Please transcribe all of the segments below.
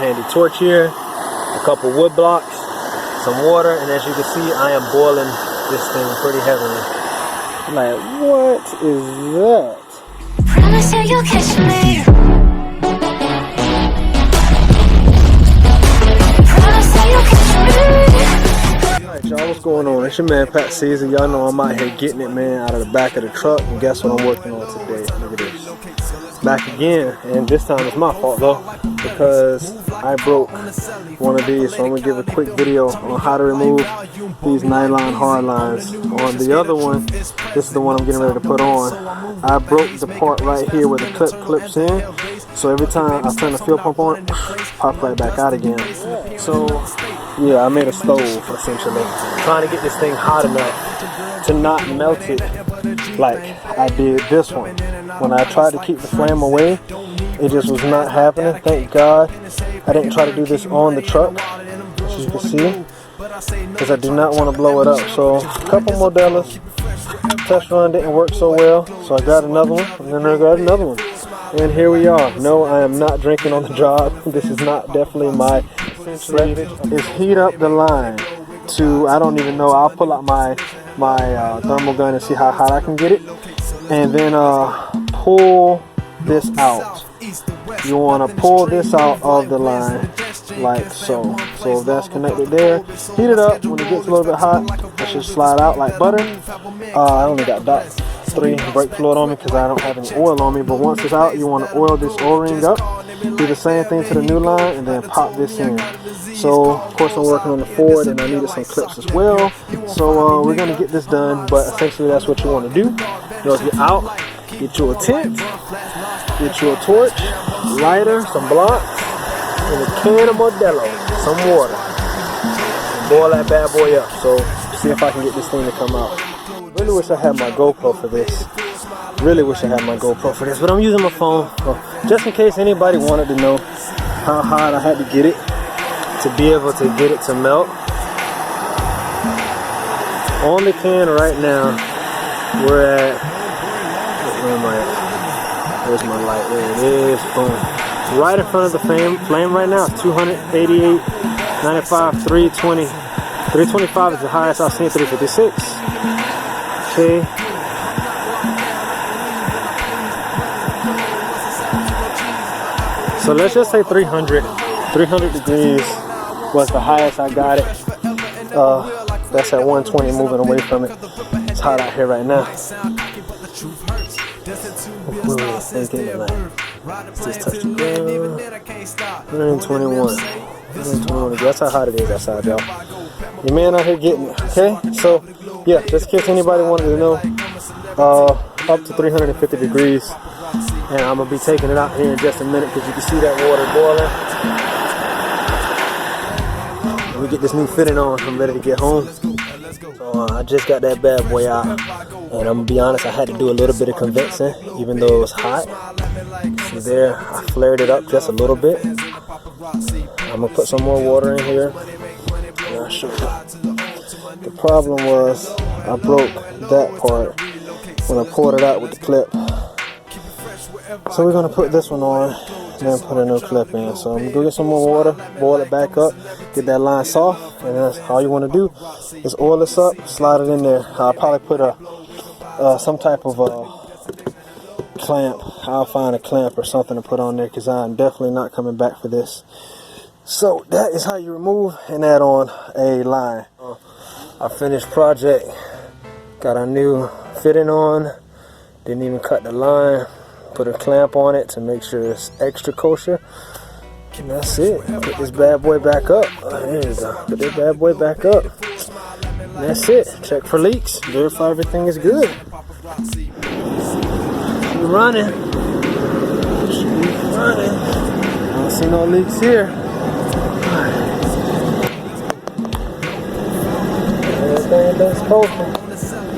handy torch here, a couple wood blocks, some water, and as you can see, I am boiling this thing pretty heavily. Like, what is that? Promise you you'll catch me. Promise you you'll catch me. Alright y'all, what's going on? It's your man Pat Caesar. Y'all know I'm out here getting it, man, out of the back of the truck. And guess what I'm working on today? Look at this. Back again, and this time it's my fault though, because I broke one of these. So I'm gonna give a quick video on how to remove these nylon hard lines. On the other one, this is the one I'm getting ready to put on. I broke the part right here where the clip clips in. So every time I turn the fuel pump on, pop right back out again. So yeah, I made a stove essentially, trying to get this thing hot enough to not melt it like I did this one. When I tried to keep the flame away, it just was not happening. Thank God I didn't try to do this on the truck, as you can see, because I do not want to blow it up. So a couple more dollars. Test run didn't work so well, so I got another one, and then I got another one. And here we are. No, I am not drinking on the job. This is not definitely my essentially is heat up the line to, I don't even know, I'll pull out my thermal gun and see how hot I can get it, and then pull this out. You want to pull this out of the line like so. So if that's connected there, heat it up. When it gets a little bit hot, it should slide out like butter. I only got .3 brake fluid on me because I don't have any oil on me, but once it's out, you want to oil this O-ring up, do the same thing to the new line, and then pop this in. So of course I'm working on the Ford, and I needed some clips as well, so we're going to get this done. But essentially that's what you want to do. You know, if you're out, get you a tent, get you a torch, lighter, some blocks, and a can of Modelo, some water, and boil that bad boy up. So see if I can get this thing to come out. Really wish I had my GoPro for this. Really wish I had my GoPro for this, but I'm using my phone just in case anybody wanted to know how hot I had to get it to be able to get it to melt. On the can right now, we're at, where am I at? There's my light, there it is, boom. Right in front of the flame right now, 288, 95, 320. 325 is the highest I've seen, 356. Okay. So let's just say 300 degrees was the highest I got it. That's at 120, moving away from it. It's hot out here right now. Just touch the ground. 121. That's how hot it is outside, y'all. Your man out here getting it. Okay, so yeah, just in case anybody wanted to know, up to 350 degrees, and I'm gonna be taking it out here in just a minute because you can see that water boiling. We get this new fitting on, I'm ready to get home. So I just got that bad boy out, and I'm gonna be honest, I had to do a little bit of convexing even though it was hot. See there, I flared it up just a little bit. I'm gonna put some more water in here, and I'll show you. The problem was I broke that part when I poured it out with the clip. So we're gonna put this one on and then put a new clip in. So I'm gonna go get some more water, boil it back up, get that line soft, and that's all you want to do is oil this up, slide it in there. I'll probably put some type of clamp. I'll find a clamp or something to put on there because I'm definitely not coming back for this. So that is how you remove and add on a line. Our finished project, got a new fitting on, didn't even cut the line, put a clamp on it to make sure it's extra kosher, and that's it. Put this bad boy back up. There you go, put this bad boy back up, and that's it. Check for leaks, verify everything is good. Keep running, keep running. I don't see no leaks here. Everything looks kosher.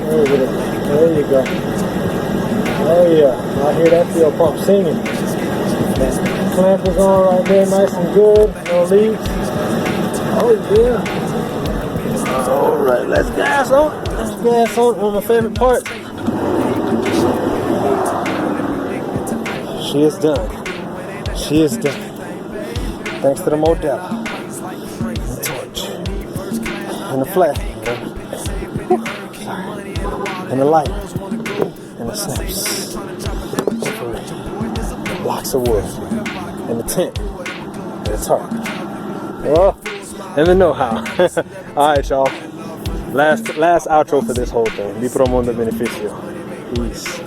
There you go. Oh yeah, I hear that fuel pump singing. That clamp is on right there, nice and good, no leaks. Oh yeah. Alright, let's gas on. Let's gas on my favorite part. She is done. She is done. Thanks to the model, the torch, and the flash, and the light, and the snaps, blocks of wood, and the tent, and the tarp. Well, and the know-how. Alright, y'all. Last outro for this whole thing. Vi promundo beneficio. Peace.